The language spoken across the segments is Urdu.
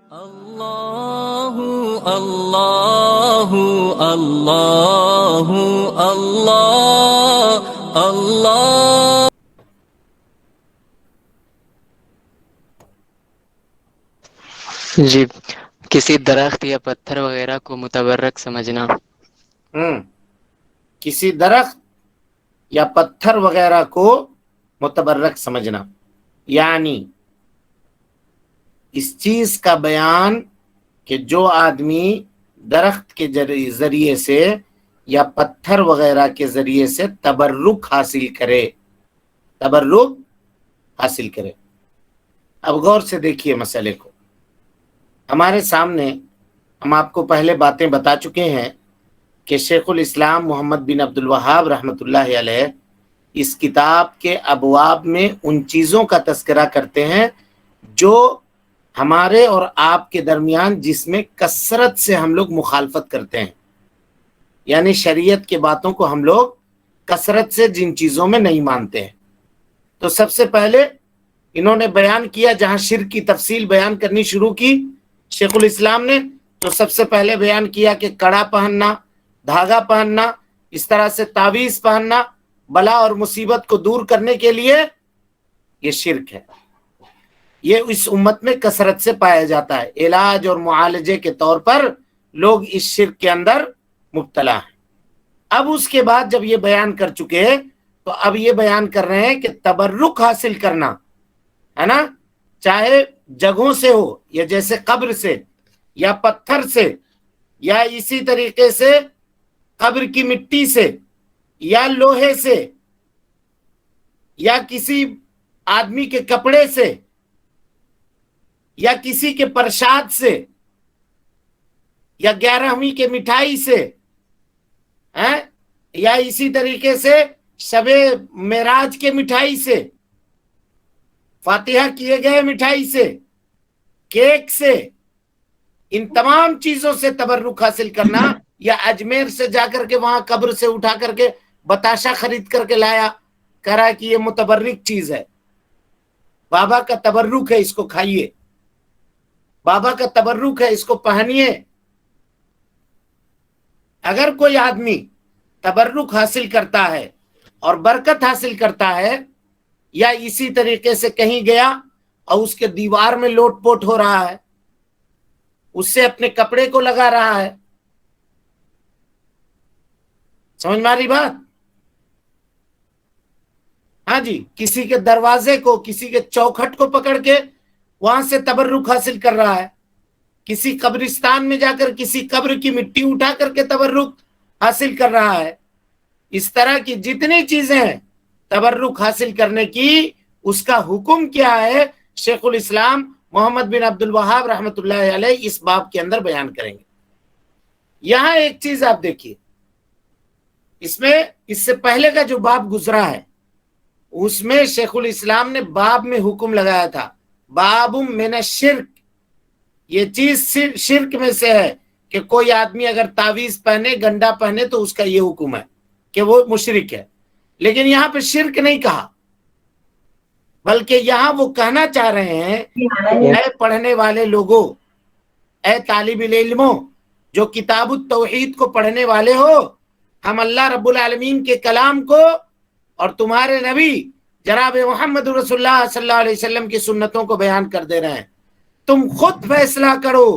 اللہ اللہ اللہ اللہ اللہ۔ جی، کسی درخت یا پتھر وغیرہ کو متبرک سمجھنا۔ کسی درخت یا پتھر وغیرہ کو متبرک سمجھنا، یعنی اس چیز کا بیان کہ جو آدمی درخت کے ذریعے سے یا پتھر وغیرہ کے ذریعے سے تبرک حاصل کرے، تبرک حاصل کرے۔ اب غور سے دیکھیے مسئلے کو۔ ہمارے سامنے ہم آپ کو پہلے باتیں بتا چکے ہیں کہ شیخ الاسلام محمد بن عبد الوہاب رحمۃ اللہ علیہ اس کتاب کے ابواب میں ان چیزوں کا تذکرہ کرتے ہیں جو ہمارے اور آپ کے درمیان جس میں کثرت سے ہم لوگ مخالفت کرتے ہیں، یعنی شریعت کے باتوں کو ہم لوگ کثرت سے جن چیزوں میں نہیں مانتے ہیں۔ تو سب سے پہلے انہوں نے بیان کیا، جہاں شرک کی تفصیل بیان کرنی شروع کی شیخ الاسلام نے، تو سب سے پہلے بیان کیا کہ کڑا پہننا، دھاگا پہننا، اس طرح سے تعویذ پہننا بلا اور مصیبت کو دور کرنے کے لیے یہ شرک ہے۔ یہ اس امت میں کثرت سے پایا جاتا ہے، علاج اور معالجے کے طور پر لوگ اس شرک کے اندر مبتلا ہیں۔ اب اس کے بعد جب یہ بیان کر چکے تو اب یہ بیان کر رہے ہیں کہ تبرک حاصل کرنا ہے نا، چاہے جگہوں سے ہو، یا جیسے قبر سے یا پتھر سے، یا اسی طریقے سے قبر کی مٹی سے یا لوہے سے یا کسی آدمی کے کپڑے سے یا کسی کے پرشاد سے یا 11ویں کے مٹھائی سے، یا اسی طریقے سے شب معراج کے مٹھائی سے، فاتحہ کیے گئے مٹھائی سے، کیک سے، ان تمام چیزوں سے تبرک حاصل کرنا، یا اجمیر سے جا کر کے وہاں قبر سے اٹھا کر کے بتاشا خرید کر کے لایا، کہہ رہا ہے کہ یہ متبرک چیز ہے، بابا کا تبرک ہے، اس کو کھائیے، بابا کا تبرک ہے، اس کو پہنیے۔ اگر کوئی آدمی تبرک حاصل کرتا ہے اور برکت حاصل کرتا ہے، یا اسی طریقے سے کہیں گیا اور اس کے دیوار میں لوٹ پوٹ ہو رہا ہے، اس سے اپنے کپڑے کو لگا رہا ہے، سمجھ میں آ رہی بات؟ ہاں جی، کسی کے دروازے کو، کسی کے چوکھٹ کو پکڑ کے وہاں سے تبرک حاصل کر رہا ہے، کسی قبرستان میں جا کر کسی قبر کی مٹی اٹھا کر کے تبرک حاصل کر رہا ہے، اس طرح کی جتنی چیزیں ہیں تبرک حاصل کرنے کی، اس کا حکم کیا ہے شیخ الاسلام محمد بن عبد الوہاب رحمۃ اللہ علیہ اس باب کے اندر بیان کریں گے۔ یہاں ایک چیز آپ دیکھیے، اس میں اس سے پہلے کا جو باب گزرا ہے اس میں شیخ الاسلام نے باب میں حکم لگایا تھا، باب من الشرک، یہ چیز شرک میں سے ہے کہ کوئی آدمی اگر تعویذ پہنے، گنڈا پہنے، تو اس کا یہ حکم ہے کہ وہ مشرک ہے۔ لیکن یہاں پہ شرک نہیں کہا، بلکہ یہاں وہ کہنا چاہ رہے ہیں، اے پڑھنے والے لوگوں، اے طالب علموں جو کتاب التوحید کو پڑھنے والے ہو، ہم اللہ رب العالمین کے کلام کو اور تمہارے نبی جناب محمد رسول اللہ صلی اللہ علیہ وسلم کی سنتوں کو بیان کر دے رہے ہیں۔ تم خود فیصلہ کرو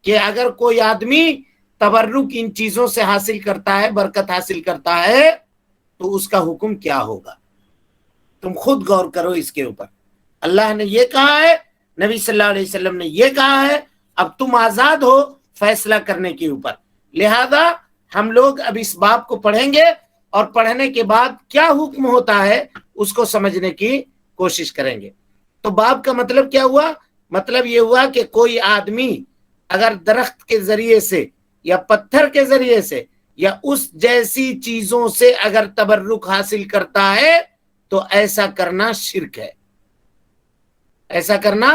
کہ اگر کوئی آدمی تبرک ان چیزوں سے حاصل کرتا ہے، برکت حاصل کرتا ہے، تو اس کا حکم کیا ہوگا، تم خود غور کرو اس کے اوپر۔ اللہ نے یہ کہا ہے، نبی صلی اللہ علیہ وسلم نے یہ کہا ہے، اب تم آزاد ہو فیصلہ کرنے کے اوپر۔ لہذا ہم لوگ اب اس باب کو پڑھیں گے اور پڑھنے کے بعد کیا حکم ہوتا ہے اس کو سمجھنے کی کوشش کریں گے۔ تو باب کا مطلب کیا ہوا؟ مطلب یہ ہوا کہ کوئی آدمی اگر درخت کے ذریعے سے یا پتھر کے ذریعے سے یا اس جیسی چیزوں سے اگر تبرک حاصل کرتا ہے تو ایسا کرنا شرک ہے، ایسا کرنا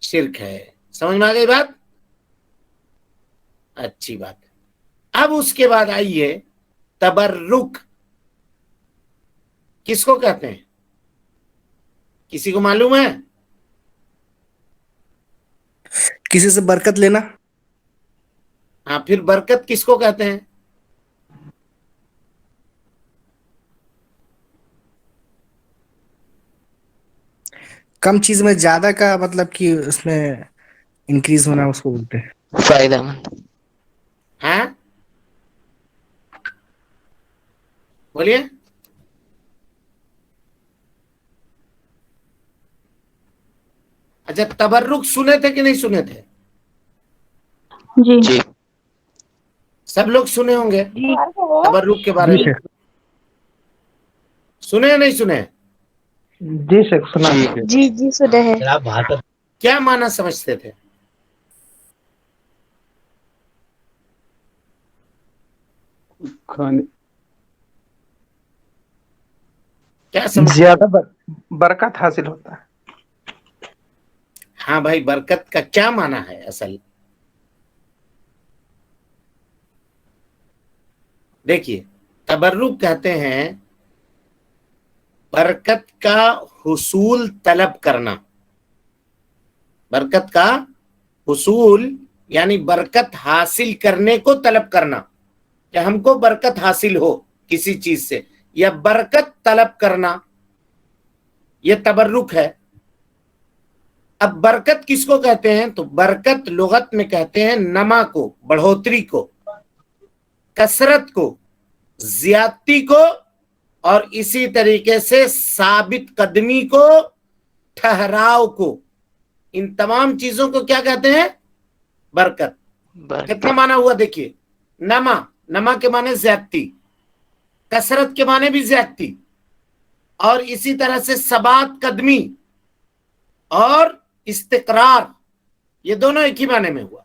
شرک ہے۔ سمجھ میں آ گئی بات؟ اچھی بات ہے۔ اب اس کے بعد آئیے، تبرک کس کو کہتے ہیں؟ کسی کو معلوم ہے؟ کسی سے برکت لینا. ہاں پھر برکت کس کو کہتے ہیں؟ کم چیز میں زیادہ کا مطلب کہ اس میں انکریز ہونا اس کو بولتے ہیں. فائدہ مند. ہاں بولیے. اچھا تبرک سنے تھے کہ نہیں سنے تھے؟ جی جی سب لوگ سنے ہوں گے جی تبرک کے بارے جی میں. شیخ. سنے یا نہیں سنے؟ جی شیخ سنا. جی جی سنے ہیں. کیا معنی سمجھتے تھے؟ کیا سمجھتے؟ زیادہ برکت حاصل ہوتا ہے. ہاں بھائی برکت کا کیا معنی ہے اصل؟ دیکھیے تبرک کہتے ہیں برکت کا حصول طلب کرنا. برکت کا حصول یعنی برکت حاصل کرنے کو طلب کرنا کہ ہم کو برکت حاصل ہو کسی چیز سے، یا برکت طلب کرنا، یہ تبرک ہے. اب برکت کس کو کہتے ہیں؟ تو برکت لغت میں کہتے ہیں نما کو، بڑھوتری کو، کثرت کو، زیادتی کو، اور اسی طریقے سے ثابت قدمی کو، ٹھہراؤ کو. ان تمام چیزوں کو کیا کہتے ہیں؟ برکت. کتنا معنی ہوا دیکھیے. نما کے معنی زیادتی، کثرت کے معنی بھی زیادتی، اور اسی طرح سے ثبات قدمی اور استقرار، یہ دونوں ایک ہی معنی میں ہوا.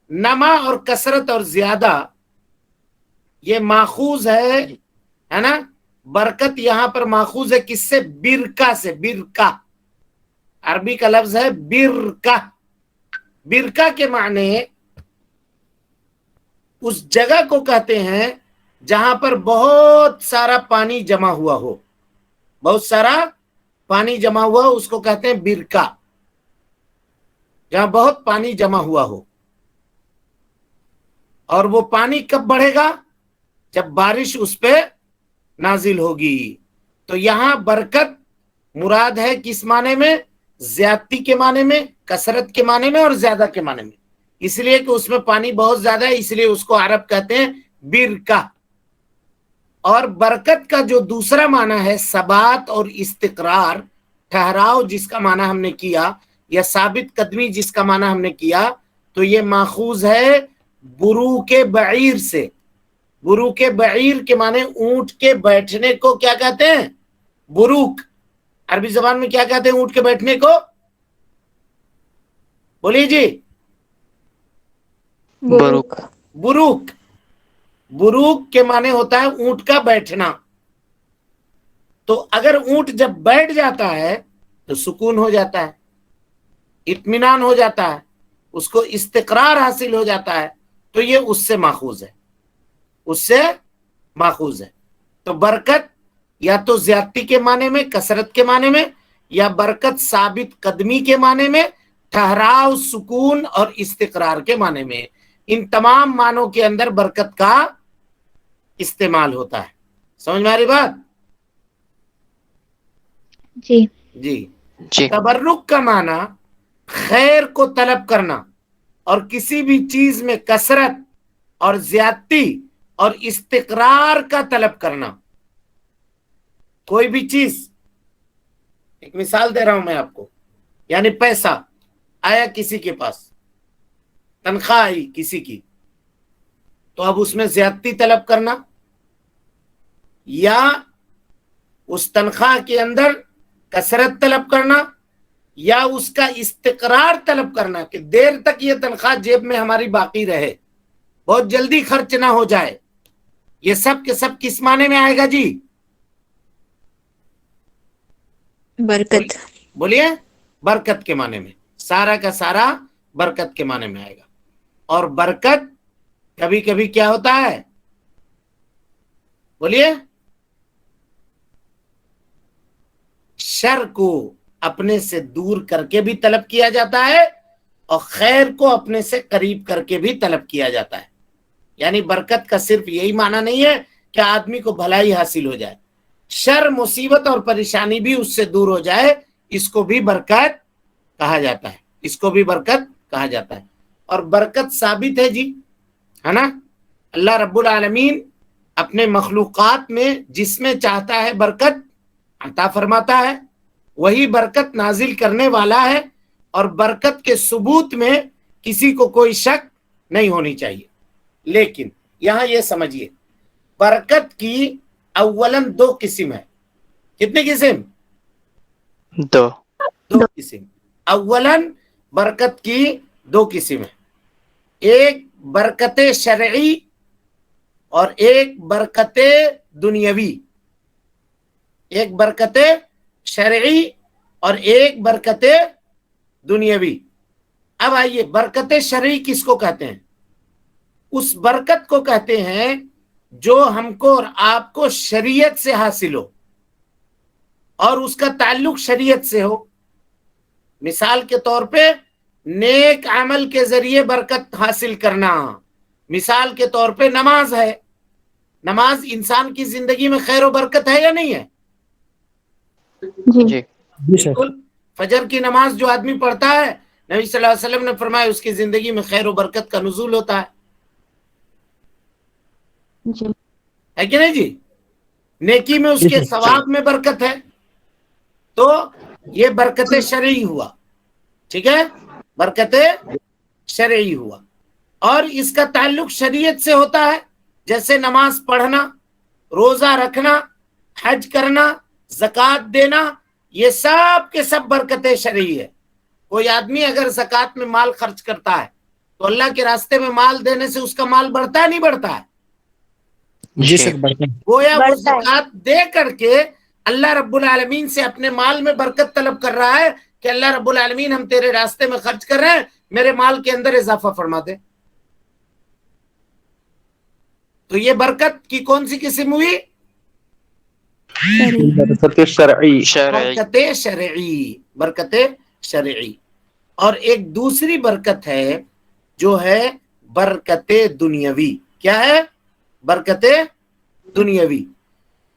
نما اور کثرت اور زیادہ یہ ماخوذ ہے نا. برکت یہاں پر ماخوذ ہے کس سے؟ برکہ سے. برکہ عربی کا لفظ ہے برکہ. برکہ کے معنی اس جگہ کو کہتے ہیں جہاں پر بہت سارا پانی جمع ہوا ہو. بہت سارا پانی جمع ہوا ہو اس کو کہتے ہیں برکہ. جہاں بہت پانی جمع ہوا ہو. اور وہ پانی کب بڑھے گا؟ جب بارش اس پہ نازل ہوگی. تو یہاں برکت مراد ہے کس معنی میں؟ زیادتی کے معنی میں، کثرت کے معنی میں، اور زیادہ کے معنی میں. اس لیے کہ اس میں پانی بہت زیادہ ہے، اس لیے اس کو عرب کہتے ہیں برکہ. اور برکت کا جو دوسرا معنی ہے ثبات اور استقرار، ٹھہراؤ جس کا معنی ہم نے کیا، یا ثابت قدمی جس کا معنی ہم نے کیا، تو یہ ماخوذ ہے بروک بعیر سے. بروک بعیر کے معنی اونٹ کے بیٹھنے کو کیا کہتے ہیں؟ بروک. عربی زبان میں کیا کہتے ہیں اونٹ کے بیٹھنے کو؟ بولیے جی. بروک. بروک. بروک کے معنی ہوتا ہے اونٹ کا بیٹھنا. تو اگر اونٹ جب بیٹھ جاتا ہے تو سکون ہو جاتا ہے، اطمینان ہو جاتا ہے، اس کو استقرار حاصل ہو جاتا ہے. تو یہ اس سے ماخوذ ہے، اس سے ماخوذ ہے. تو برکت یا تو زیادتی کے معنی میں، کثرت کے معنی میں، یا برکت ثابت قدمی کے معنی میں، ٹھہراؤ، سکون اور استقرار کے معنی میں. ان تمام معنوں کے اندر برکت کا استعمال ہوتا ہے. سمجھ میں آ رہی بات؟ جی جی. جی تبرک کا معنی خیر کو طلب کرنا اور کسی بھی چیز میں کثرت اور زیادتی اور استقرار کا طلب کرنا. کوئی بھی چیز، ایک مثال دے رہا ہوں میں آپ کو، یعنی پیسہ آیا کسی کے پاس، تنخواہ آئی کسی کی، تو اب اس میں زیادتی طلب کرنا یا اس تنخواہ کے اندر کثرت طلب کرنا یا اس کا استقرار طلب کرنا کہ دیر تک یہ تنخواہ جیب میں ہماری باقی رہے، بہت جلدی خرچ نہ ہو جائے. یہ سب کے سب کس معنی میں آئے گا جی؟ برکت. بولیے. برکت کے معنی میں. سارا کا سارا برکت کے معنی میں آئے گا. اور برکت کبھی کبھی کیا ہوتا ہے؟ بولیے. شر کو اپنے سے دور کر کے بھی طلب کیا جاتا ہے اور خیر کو اپنے سے قریب کر کے بھی طلب کیا جاتا ہے. یعنی برکت کا صرف یہی معنی نہیں ہے کہ آدمی کو بھلائی حاصل ہو جائے، شر مصیبت اور پریشانی بھی اس سے دور ہو جائے، اس کو بھی برکت کہا جاتا ہے، اس کو بھی برکت کہا جاتا ہے. اور برکت ثابت ہے جی، ہے نا. اللہ رب العالمین اپنے مخلوقات میں جس میں چاہتا ہے برکت عطا فرماتا ہے، وہی برکت نازل کرنے والا ہے. اور برکت کے ثبوت میں کسی کو کوئی شک نہیں ہونی چاہیے. لیکن یہاں یہ سمجھیے، برکت کی اولاً 2 قسم ہے. کتنی قسم؟ 2. 2 قسم. اولاً برکت کی 2 قسم ہے. ایک برکت شرعی اور ایک برکت دنیاوی. ایک برکت شرعی اور ایک برکت دنیاوی. اب آئیے، برکت شرعی کس کو کہتے ہیں؟ اس برکت کو کہتے ہیں جو ہم کو اور آپ کو شریعت سے حاصل ہو اور اس کا تعلق شریعت سے ہو. مثال کے طور پہ نیک عمل کے ذریعے برکت حاصل کرنا. مثال کے طور پہ نماز ہے. نماز انسان کی زندگی میں خیر و برکت ہے یا نہیں ہے؟ جی جی. بالکل. فجر کی نماز جو آدمی پڑھتا ہے، نبی صلی اللہ علیہ وسلم نے فرمایا اس کی زندگی میں خیر و برکت کا نزول ہوتا ہے. جی ہے کہ نہیں جی؟ نیکی میں اس کے ثواب میں برکت ہے. تو یہ برکت شرعی ہوا. ٹھیک ہے، برکت شرعی ہوا. اور اس کا تعلق شریعت سے ہوتا ہے، جیسے نماز پڑھنا، روزہ رکھنا، حج کرنا، زکوٰۃ دینا، یہ سب کے سب برکت شرعی ہے. کوئی آدمی اگر زکوٰۃ میں مال خرچ کرتا ہے تو اللہ کے راستے میں مال دینے سے اس کا مال بڑھتا ہے نہیں بڑھتا ہے؟ جی سر بڑھتا ہے. گویا وہ زکوٰۃ دے کر کے اللہ رب العالمین سے اپنے مال میں برکت طلب کر رہا ہے کہ اللہ رب العالمین ہم تیرے راستے میں خرچ کر رہے ہیں، میرے مال کے اندر اضافہ فرما دے. تو یہ برکت کی کون سی قسم ہوئی؟ برکت شرعی. برکت شرعی. برکت شرعی. اور ایک دوسری برکت ہے جو ہے برکت دنیاوی. کیا ہے؟ برکت دنیاوی،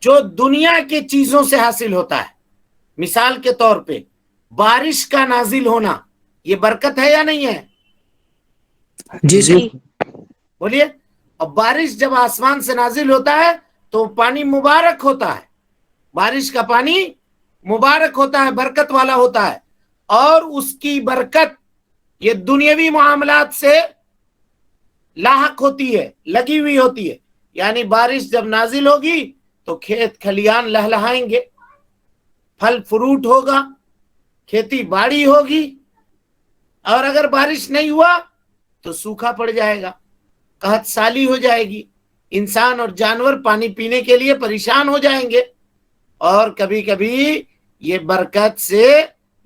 جو دنیا کی چیزوں سے حاصل ہوتا ہے. مثال کے طور پہ بارش کا نازل ہونا، یہ برکت ہے یا نہیں ہے؟ جی سر. بولیے. اب بارش جب آسمان سے نازل ہوتا ہے تو پانی مبارک ہوتا ہے. بارش کا پانی مبارک ہوتا ہے، برکت والا ہوتا ہے. اور اس کی برکت یہ دنیاوی معاملات سے لاحق ہوتی ہے، لگی ہوئی ہوتی ہے. یعنی بارش جب نازل ہوگی تو کھیت کھلیان لہلہائیں گے، پھل فروٹ ہوگا، کھیتی باڑی ہوگی. اور اگر بارش نہیں ہوا تو سوکھا پڑ جائے گا، قحط سالی ہو جائے گی، انسان اور جانور پانی پینے کے لیے پریشان ہو جائیں گے. اور کبھی کبھی یہ برکت سے،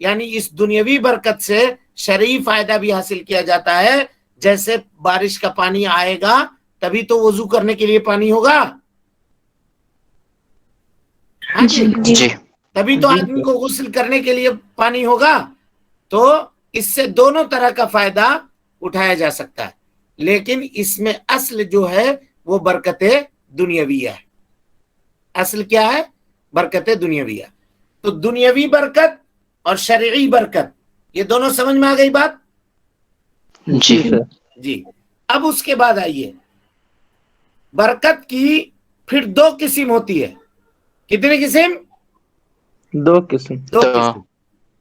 یعنی اس دنیاوی برکت سے شرعی فائدہ بھی حاصل کیا جاتا ہے. جیسے بارش کا پانی آئے گا تبھی تو وضو کرنے کے لیے پانی ہوگا. ہاں جی. تبھی تو آدمی کو غسل کرنے کے لیے پانی ہوگا. تو اس سے دونوں طرح کا فائدہ اٹھایا جا سکتا ہے. لیکن اس میں اصل جو ہے وہ برکت دنیاویہ ہے. اصل کیا ہے؟ برکت دنیاویہ. تو دنیاوی برکت اور شرعی برکت، یہ دونوں سمجھ میں آ گئی بات؟ جی. جی. اب اس کے بعد آئیے، برکت کی پھر 2 قسم ہوتی ہے. کتنی قسم؟ 2 قسم. 2 قسم.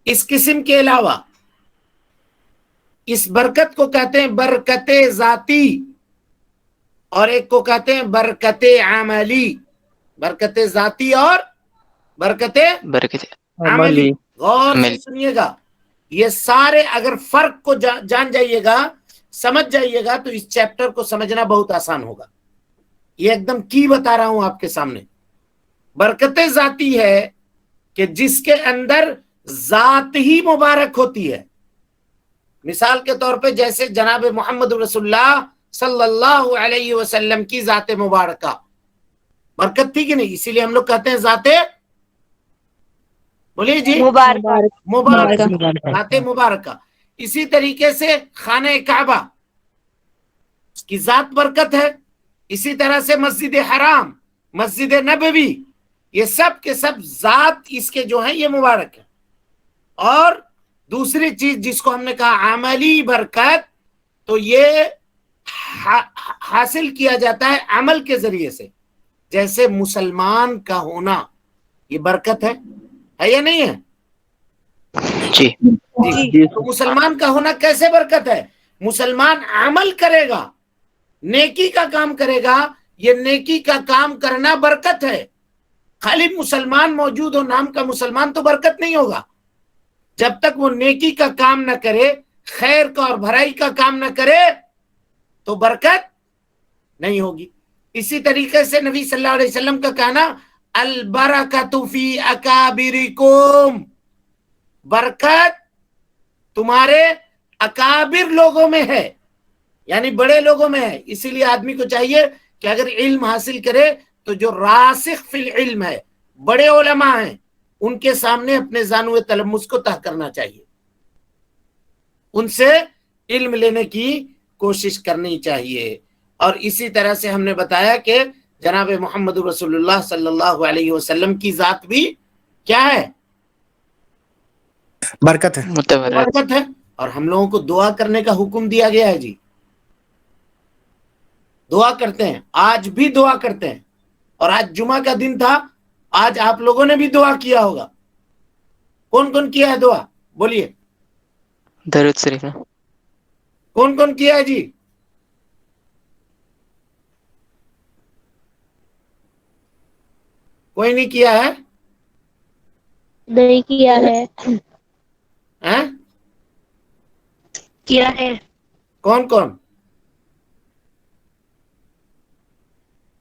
اس قسم کے علاوہ اس برکت کو کہتے ہیں برکت ذاتی، اور ایک کو کہتے ہیں برکت عملی. برکت ذاتی اور برکت عملی. غور سے سنیے گا، یہ سارے اگر فرق کو جان جائیے گا، سمجھ جائیے گا، تو اس چیپٹر کو سمجھنا بہت آسان ہوگا. یہ ایک دم کی بتا رہا ہوں آپ کے سامنے. برکت ذاتی ہے کہ جس کے اندر ذات ہی مبارک ہوتی ہے. مثال کے طور پہ جیسے جناب محمد رسول اللہ صلی اللہ علیہ وسلم کی ذات مبارکہ برکت تھی کہ نہیں؟ اسی لیے ہم لوگ کہتے ہیں ذات، بولیے جی، مبارک. ذات مبارکہ. اسی طریقے سے خانہ کعبہ اس کی ذات برکت ہے، اسی طرح سے مسجد حرام، مسجد نبوی، یہ سب کے سب ذات اس کے جو ہیں یہ مبارک ہے۔ اور دوسری چیز جس کو ہم نے کہا عملی برکت، تو یہ حاصل کیا جاتا ہے عمل کے ذریعے سے، جیسے مسلمان کا ہونا یہ برکت ہے یا نہیں ہے؟ جی جی تو مسلمان کا ہونا کیسے برکت ہے؟ مسلمان عمل کرے گا، نیکی کا کام کرے گا، یہ نیکی کا کام کرنا برکت ہے۔ خالی مسلمان موجود ہو، نام کا مسلمان، تو برکت نہیں ہوگا۔ جب تک وہ نیکی کا کام نہ کرے، خیر کا اور بھلائی کا کام نہ کرے، تو برکت نہیں ہوگی۔ اسی طریقے سے نبی صلی اللہ علیہ وسلم کا کہنا البرکۃ فی اکابرکم، برکت تمہارے اکابر لوگوں میں ہے، یعنی بڑے لوگوں میں ہے۔ اسی لیے آدمی کو چاہیے کہ اگر علم حاصل کرے تو جو راسخ فی العلم ہے، بڑے علماء ہیں، ان کے سامنے اپنے زانو تلمس کو تہ کرنا چاہیے، ان سے علم لینے کی کوشش کرنی چاہیے۔ اور اسی طرح سے ہم نے بتایا کہ جناب محمد رسول اللہ صلی اللہ علیہ وسلم کی ذات بھی کیا ہے؟ برکت ہے، متبرک۔ برکت ہے۔ اور ہم لوگوں کو دعا کرنے کا حکم دیا گیا ہے جی، دعا کرتے ہیں، آج بھی دعا کرتے ہیں۔ اور آج جمعہ کا دن تھا، آج آپ لوگوں نے بھی دعا کیا ہوگا۔ کون کون کیا ہے دعا؟ بولیے، درود شریف نا؟ کون کون کیا ہے جی؟ کوئی نہیں کیا ہے؟ نہیں کیا ہے، ہاں؟ کیا ہے۔ کون کون؟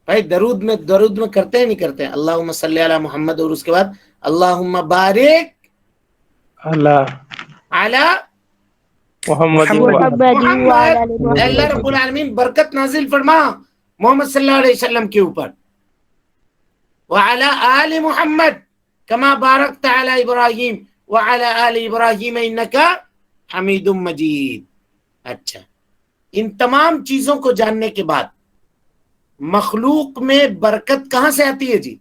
بھائی درود میں کرتے ہیں نہیں کرتے ہیں؟ اللہم صلی علی محمد، اور اس کے بعد اللہم بارک اللہ علی محمد محمد۔ اے اللہ رب العالمین برکت نازل فرما محمد صلی اللہ علیہ وسلم کے اوپر، وعلی آل محمد کما بارکت علی ابراہیم وعلی آل ابراہیم انکا حمید مجید۔ اچھا، ان تمام چیزوں کو جاننے کے بعد مخلوق میں برکت کہاں سے آتی ہے جی؟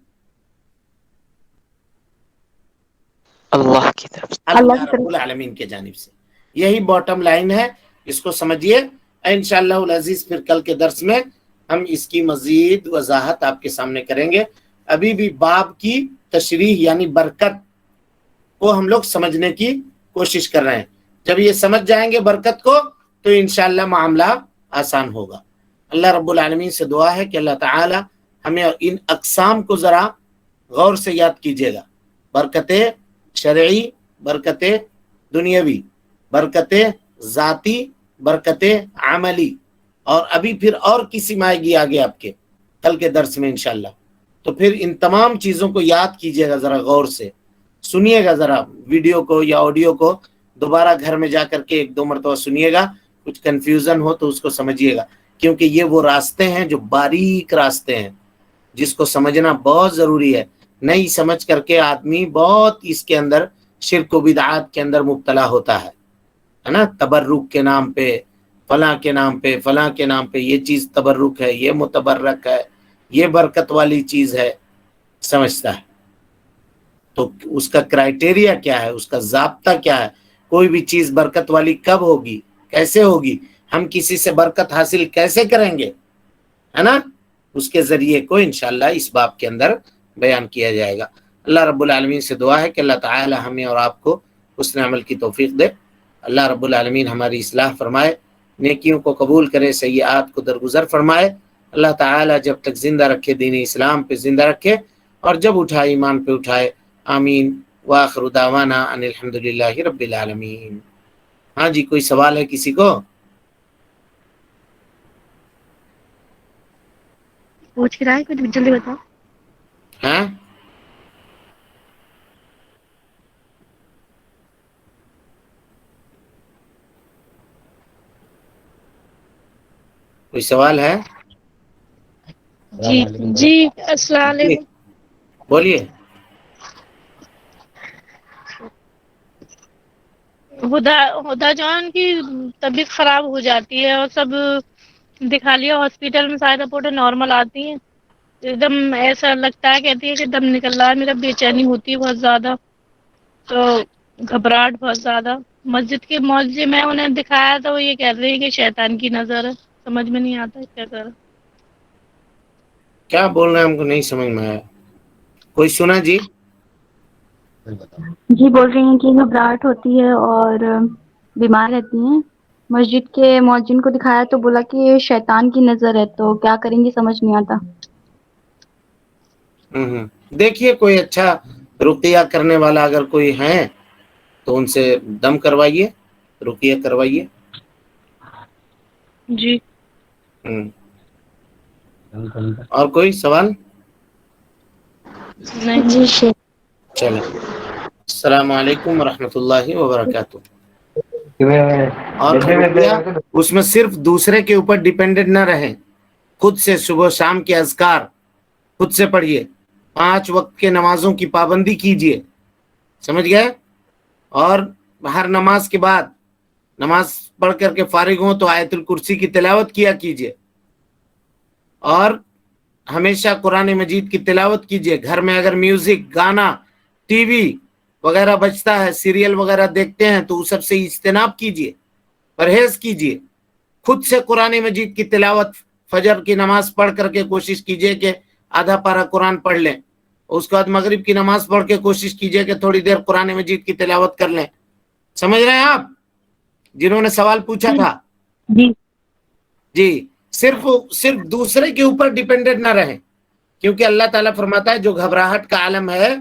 اللہ کی طرف سے۔ اللہ رب العالمین کے جانب سے۔ یہی باٹم لائن ہے، اس کو سمجھیے۔ انشاءاللہ العزیز پھر کل کے درس میں ہم اس کی مزید وضاحت آپ کے سامنے کریں گے۔ ابھی بھی باب کی تشریح یعنی برکت کو ہم لوگ سمجھنے کی کوشش کر رہے ہیں۔ جب یہ سمجھ جائیں گے برکت کو تو انشاءاللہ معاملہ آسان ہوگا۔ اللہ رب العالمین سے دعا ہے کہ اللہ تعالی ہمیں ان اقسام کو ذرا غور سے یاد کیجیے گا، برکت شرعی، برکت دنیاوی، برکت ذاتی، برکت عملی، اور ابھی پھر اور کسی مائے گی آگے آپ کے کل کے درس میں انشاءاللہ۔ تو پھر ان تمام چیزوں کو یاد کیجیے گا، ذرا غور سے سنیے گا، ذرا ویڈیو کو یا آڈیو کو دوبارہ گھر میں جا کر کے 1-2 مرتبہ سنیے گا، کچھ کنفیوژن ہو تو اس کو سمجھیے گا، کیونکہ یہ وہ راستے ہیں جو باریک راستے ہیں جس کو سمجھنا بہت ضروری ہے۔ نہیں سمجھ کر کے آدمی بہت اس کے اندر شرک و بدعات کے اندر مبتلا ہوتا ہے نا، تبرک کے نام پہ، فلاں کے نام پہ، فلاں کے نام پہ، یہ چیز تبرک ہے، یہ متبرک ہے، یہ برکت والی چیز ہے، سمجھتا ہے۔ تو اس کا کرائٹیریا کیا ہے، اس کا ضابطہ کیا ہے؟ کوئی بھی چیز برکت والی کب ہوگی، کیسے ہوگی، ہم کسی سے برکت حاصل کیسے کریں گے، ہے نا، اس کے ذریعے کو انشاءاللہ اس باب کے اندر بیان کیا جائے گا۔ اللہ رب العالمین سے دعا ہے کہ اللہ تعالی ہمیں اور آپ کو حسن عمل کی توفیق دے۔ اللہ رب العالمین ہماری اصلاح فرمائے، نیکیوں کو قبول کرے، سیئات کو درگزر فرمائے۔ اللہ تعالی جب تک زندہ رکھے دین اسلام پہ زندہ رکھے، اور جب اٹھائے ایمان پہ اٹھائے۔ آمین۔ وآخر دعوانا ان الحمدللہ رب العالمین۔ ہاں جی، کوئی سوال ہے کسی کو؟ پوچھ رہا ہے کچھ جلدی بتاؤ۔ ہاں، کوئی سوال ہے؟ جی السلام علیکم۔ بولیے۔ ہدا ہدا جان کی طبیعت خراب ہو جاتی ہے اور سب دکھا لیا ہاسپٹل میں، ساری رپورٹیں نارمل آتی ہیں، ایک دم ایسا لگتا ہے، کہتی ہے کہ دم نکل رہا ہے، میرا بے چینی ہوتی ہے بہت زیادہ، تو گھبراہٹ بہت زیادہ۔ مسجد کے مولوی میں انہیں دکھایا تو وہ یہ کہہ رہے ہیں کہ شیطان کی نظر ہے، سمجھ میں نہیں آتا کیا کریں۔ کیا بول رہے ہیں ہم کو نہیں سمجھ میں آیا، کوئی سنا جی؟ جی بول رہی ہیں کہ گھبراہٹ ہوتی ہے اور بیمار رہتی ہیں، مسجد کے مؤذن کو دکھایا تو بولا کہ یہ شیطان کی نظر ہے، تو کیا کریں گے سمجھ نہیں آتا۔ دیکھیے کوئی اچھا رقیہ کرنے والا اگر کوئی ہے تو ان سے دم کروائیے، رقیہ کروائیے۔ جی اور کوئی سوال؟ نہیں جی شیخ۔ چلیں، السلام علیکم ورحمۃ اللہ وبرکاتہ۔ اور رقیہ اس میں صرف دوسرے کے اوپر ڈیپینڈنٹ نہ رہیں، خود سے صبح شام کے اذکار خود سے پڑھیے، 5 وقت کے نمازوں کی پابندی کیجیے، سمجھ گئے؟ اور ہر نماز کے بعد نماز پڑھ کر کے فارغ ہوں تو آیت الکرسی کی تلاوت کیا کیجیے، اور ہمیشہ قرآن مجید کی تلاوت کیجیے۔ گھر میں اگر میوزک، گانا، ٹی وی وغیرہ بجتا ہے، سیریل وغیرہ دیکھتے ہیں تو سب سے اجتناب کیجیے، پرہیز کیجیے۔ خود سے قرآن مجید کی تلاوت فجر کی نماز پڑھ کر کے کوشش کیجیے کہ آدھا پارہ قرآن پڑھ لیں، اس کے بعد مغرب کی نماز پڑھ کے کوشش کیجیے کہ تھوڑی دیر قرآن مجید کی تلاوت کر لیں۔ سمجھ رہے ہیں آپ جنہوں نے سوال پوچھا تھا؟ جی جی، صرف دوسرے کے اوپر ڈیپینڈنٹ نہ رہیں، کیونکہ اللہ تعالیٰ فرماتا ہے جو گھبراہٹ کا عالم ہے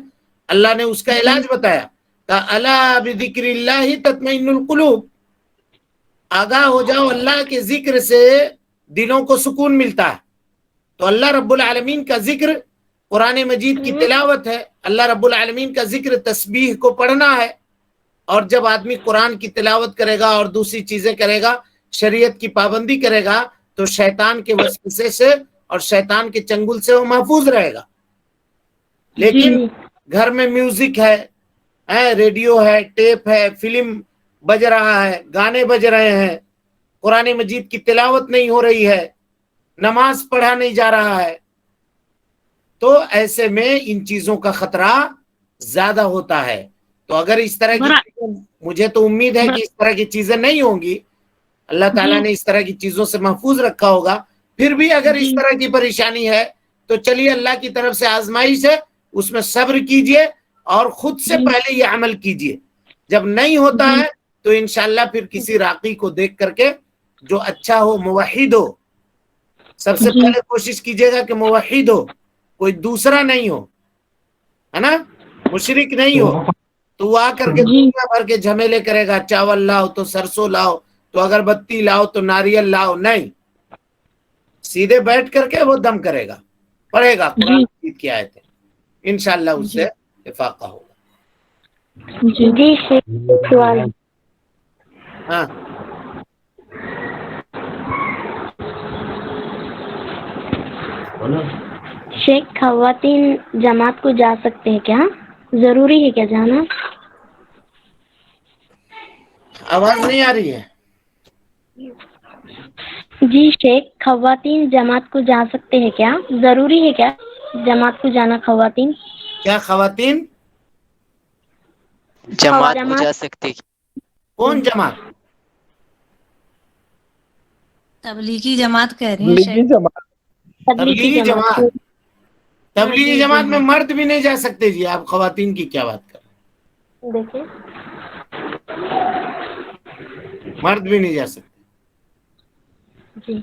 اللہ نے اس کا علاج بتایا، کہ الا بذکر اللہ تطمئن القلوب، آگاہ ہو جاؤ اللہ کے ذکر سے دلوں کو سکون ملتا ہے۔ تو اللہ رب العالمین کا ذکر قرآن مجید کی تلاوت ہے، اللہ رب العالمین کا ذکر تسبیح کو پڑھنا ہے، اور جب آدمی قرآن کی تلاوت کرے گا اور دوسری چیزیں کرے گا، شریعت کی پابندی کرے گا، تو شیطان کے وسوسے سے اور شیطان کے چنگل سے وہ محفوظ رہے گا۔ لیکن گھر میں میوزک ہے، ریڈیو ہے، ٹیپ ہے، فلم بج رہا ہے، گانے بج رہے ہیں، قرآن مجید کی تلاوت نہیں ہو رہی ہے، نماز پڑھا نہیں جا رہا ہے، تو ایسے میں ان چیزوں کا خطرہ زیادہ ہوتا ہے۔ تو اگر اس طرح کی مجھے تو امید ہے کہ اس طرح کی چیزیں نہیں ہوں گی، اللہ تعالیٰ نے اس طرح کی چیزوں سے محفوظ رکھا ہوگا۔ پھر بھی اگر اس طرح کی پریشانی ہے تو چلیے اللہ کی طرف سے آزمائش ہے، اس میں صبر کیجئے اور خود سے پہلے یہ عمل کیجئے۔ جب نہیں ہوتا ہے تو انشاءاللہ پھر کسی راقی کو دیکھ کر کے جو اچھا ہو، موحد ہو، سب سے پہلے کوشش کیجئے گا کہ موحد ہو، کوئی دوسرا نہیں ہو، ہے نا، مشرک نہیں ہو، تو وہ آ کر کے دنیا بھر کے جھمیلے کرے گا، چاول لاؤ تو سرسوں لاؤ تو اگربتی لاؤ تو ناریل لاؤ، نہیں، سیدھے بیٹھ کر کے وہ دم کرے گا، پڑھے گا قرآن مجید کی آیتیں، انشاءاللہ اس سے افاقہ ہوگا۔ جی سوال ہاں شیخ، خواتین جماعت کو جا سکتے ہیں کیا؟ ضروری ہے کیا جانا؟ آواز نہیں آ رہی ہے؟ جی شیخ، خواتین جماعت کو جا سکتے ہیں کیا؟ ضروری ہے کیا جماعت کو جانا خواتین؟ کیا خواتین جماعت کو جا سکتے؟ کون جماعت؟ تبلیغی جماعت کہہ رہی ہیں شیخ۔ لیکن جماعت تبلیغی جماعت؟ تبلیغی جماعت میں مرد بھی نہیں جا سکتے جی، آپ خواتین کی کیا بات کر رہے ہیں؟ دیکھیں مرد بھی نہیں جا سکتے۔ جی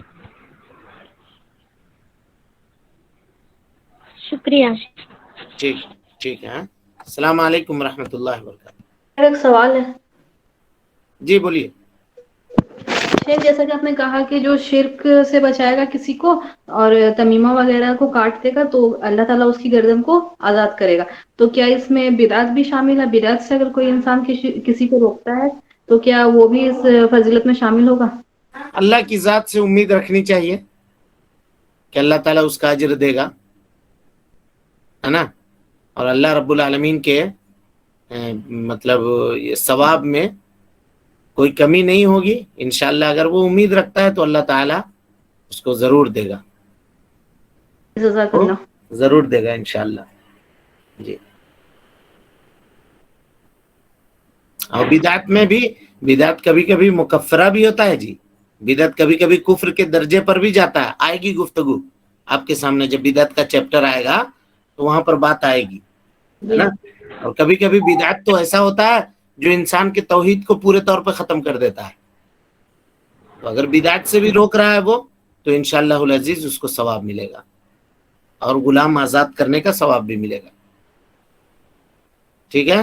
شکریہ۔ ٹھیک ٹھیک ہے، ہاں؟ السلام علیکم ورحمۃ اللہ وبرکاتہ۔ ایک سوال ہے جی بولیے۔ شیخ، جیسا کہ آپ نے کہا کہ جو شرک سے بچائے گا کسی کو اور تمیمہ وغیرہ کو کاٹ دے گا تو اللہ تعالیٰ اس کی گردن کو آزاد کرے گا، تو کیا اس میں بدعت بھی شامل ہے؟ بدعت سے اگر کوئی انسان کسی کو روکتا ہے تو کیا وہ بھی اس فضیلت میں شامل ہوگا؟ اللہ کی ذات سے امید رکھنی چاہیے کہ اللہ تعالیٰ اس کا اجر دے گا، ہے نا، اور اللہ رب العالمین کے مطلب یہ ثواب میں کوئی کمی نہیں ہوگی انشاءاللہ. اگر وہ امید رکھتا ہے تو اللہ تعالیٰ اس کو ضرور دے گا, جزاک اللہ. ضرور دے گا انشاءاللہ. جی. اور بدعت میں بھی, بدعت کبھی کبھی مکفرہ بھی ہوتا ہے جی. بدعت کبھی کبھی کفر کے درجے پر بھی جاتا ہے. آئے گی گفتگو آپ کے سامنے, جب بدعت کا چیپٹر آئے گا تو وہاں پر بات آئے گی, ہے نا. اور کبھی کبھی بدعت تو ایسا ہوتا ہے جو انسان کے توحید کو پورے طور پہ ختم کر دیتا ہے. تو اگر بدعت سے بھی روک رہا ہے وہ, تو انشاءاللہ العزیز اس کو ثواب ملے گا, اور غلام آزاد کرنے کا ثواب بھی ملے گا. ٹھیک ہے,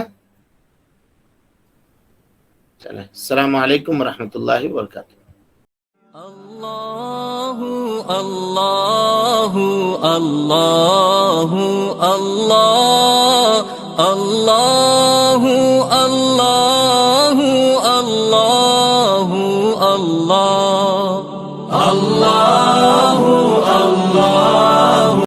چلیں. السلام علیکم ورحمۃ اللہ وبرکاتہ. اللہ اللہ اللہ اللہ اللہ اللہ اللہ اللہ اللہ